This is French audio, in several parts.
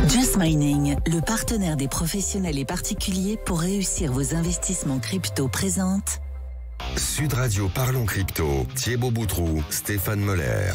Just Mining, le partenaire des professionnels et particuliers pour réussir vos investissements crypto présente. Sud Radio Parlons Crypto, Thibaut Boutroux, Stéphane Moller.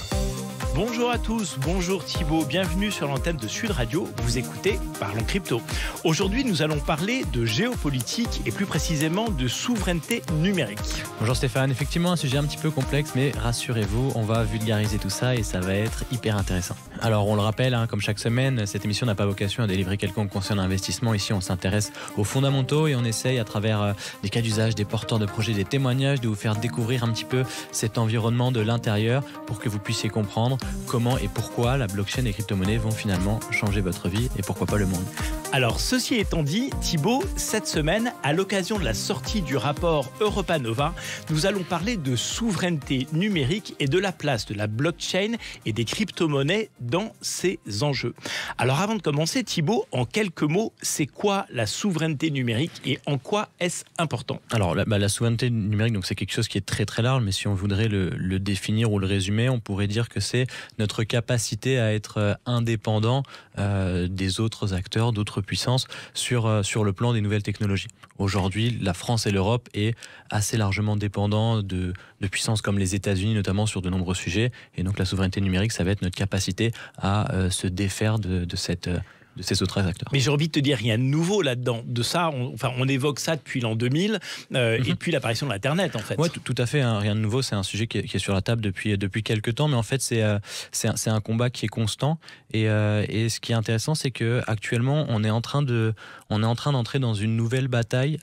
Bonjour à tous, bonjour Thibaut, bienvenue sur l'antenne de Sud Radio, vous écoutez Parlons Crypto. Aujourd'hui, nous allons parler de géopolitique et plus précisément de souveraineté numérique. Bonjour Stéphane, effectivement un sujet un petit peu complexe, mais rassurez-vous, on va vulgariser tout ça et ça va être hyper intéressant. Alors on le rappelle, comme chaque semaine, cette émission n'a pas vocation à délivrer quelconque conseil d'investissement. Ici on s'intéresse aux fondamentaux et on essaye à travers des cas d'usage, des porteurs de projets, des témoignages, de vous faire découvrir un petit peu cet environnement de l'intérieur pour que vous puissiez comprendre comment et pourquoi la blockchain et les crypto-monnaies vont finalement changer votre vie et pourquoi pas le monde. Alors ceci étant dit, Thibaut, cette semaine, à l'occasion de la sortie du rapport Europanova, nous allons parler de souveraineté numérique et de la place de la blockchain et des crypto-monnaies dans ces enjeux. Alors avant de commencer, Thibaut, en quelques mots, c'est quoi la souveraineté numérique et en quoi est-ce important ? Alors la souveraineté numérique, donc c'est quelque chose qui est très très large, mais si on voudrait le définir ou le résumer, on pourrait dire que c'est notre capacité à être indépendant des autres acteurs, d'autres puissances sur le plan des nouvelles technologies. Aujourd'hui, la France et l'Europe est assez largement dépendant de puissances comme les États-Unis, notamment sur de nombreux sujets. Et donc la souveraineté numérique, ça va être notre capacité à se défaire de ces autres acteurs. Mais j'ai envie de te dire, rien de nouveau là-dedans. De ça, on évoque ça depuis l'an 2000 et depuis l'apparition de l'Internet, en fait. Oui, tout à fait. Rien de nouveau. C'est un sujet qui est sur la table depuis quelques temps. Mais en fait, c'est un combat qui est constant. Et ce qui est intéressant, c'est qu'actuellement, on est en train d'entrer dans une nouvelle bataille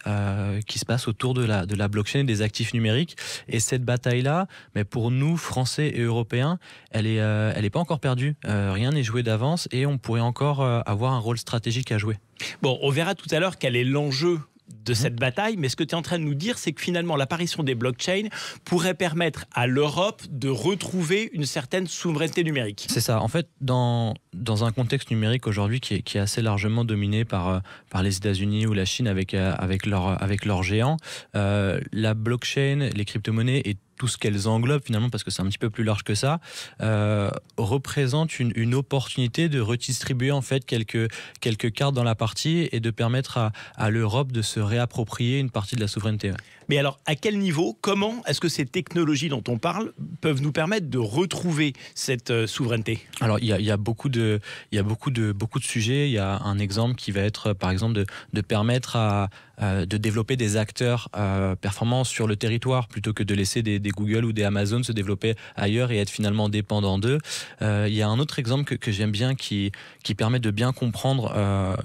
qui se passe autour de la blockchain et des actifs numériques. Et cette bataille-là, mais pour nous, Français et Européens, elle est pas encore perdue. Rien n'est joué d'avance et on pourrait encore avoir un rôle stratégique à jouer. Bon, on verra tout à l'heure quel est l'enjeu de cette bataille, mais ce que tu es en train de nous dire, c'est que finalement l'apparition des blockchains pourrait permettre à l'Europe de retrouver une certaine souveraineté numérique. C'est ça. En fait, dans un contexte numérique aujourd'hui qui est assez largement dominé par les États-Unis ou la Chine avec leurs géants, la blockchain, les crypto-monnaies et tout ce qu'elles englobent finalement, parce que c'est un petit peu plus large que ça, représente une opportunité de redistribuer en fait quelques cartes dans la partie et de permettre à l'Europe de se réapproprier une partie de la souveraineté. Mais alors, à quel niveau, comment est-ce que ces technologies dont on parle peuvent nous permettre de retrouver cette souveraineté ? Alors, il y a beaucoup de sujets. Il y a un exemple qui va être, par exemple, de permettre de développer des acteurs performants sur le territoire plutôt que de laisser des Google ou des Amazon se développer ailleurs et être finalement dépendants d'eux. Il y a un autre exemple que j'aime bien qui permet de bien comprendre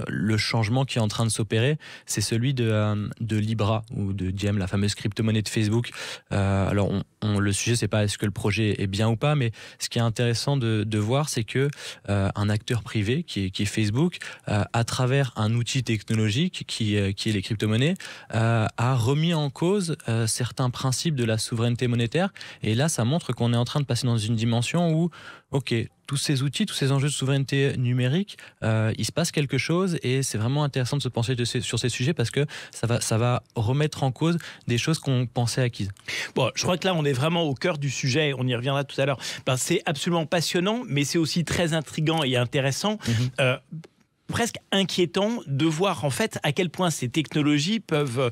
le changement qui est en train de s'opérer. C'est celui de Libra ou de Diem, la fameuse crypto-monnaie de Facebook. Alors, le sujet, c'est pas est-ce que le projet est bien ou pas, mais ce qui est intéressant de voir, c'est que un acteur privé qui est Facebook, à travers un outil technologique qui est les crypto-monnaies, a remis en cause certains principes de la souveraineté monétaire. Et là, ça montre qu'on est en train de passer dans une dimension où, ok, tous ces outils, tous ces enjeux de souveraineté numérique, il se passe quelque chose et c'est vraiment intéressant de se pencher sur ces sujets parce que ça va remettre en cause des choses qu'on pensait acquises. Bon, je crois que là, on est vraiment au cœur du sujet. On y reviendra tout à l'heure. C'est absolument passionnant, mais c'est aussi très intriguant et intéressant. Presque inquiétant de voir en fait à quel point ces technologies peuvent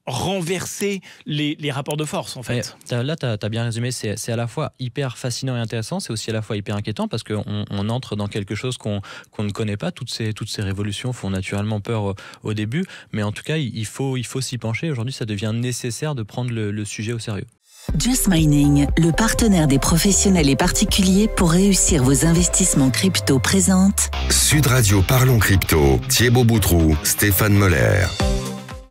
renverser les rapports de force en fait. Là, tu as bien résumé, c'est à la fois hyper fascinant et intéressant, c'est aussi à la fois hyper inquiétant parce qu'on entre dans quelque chose qu'on ne connaît pas. Toutes ces révolutions font naturellement peur au début, mais en tout cas, il faut s'y pencher. Aujourd'hui, ça devient nécessaire de prendre le sujet au sérieux. Just Mining, le partenaire des professionnels et particuliers pour réussir vos investissements crypto présente. Sud Radio Parlons Crypto, Thibaut Boutroux, Stéphane Moller.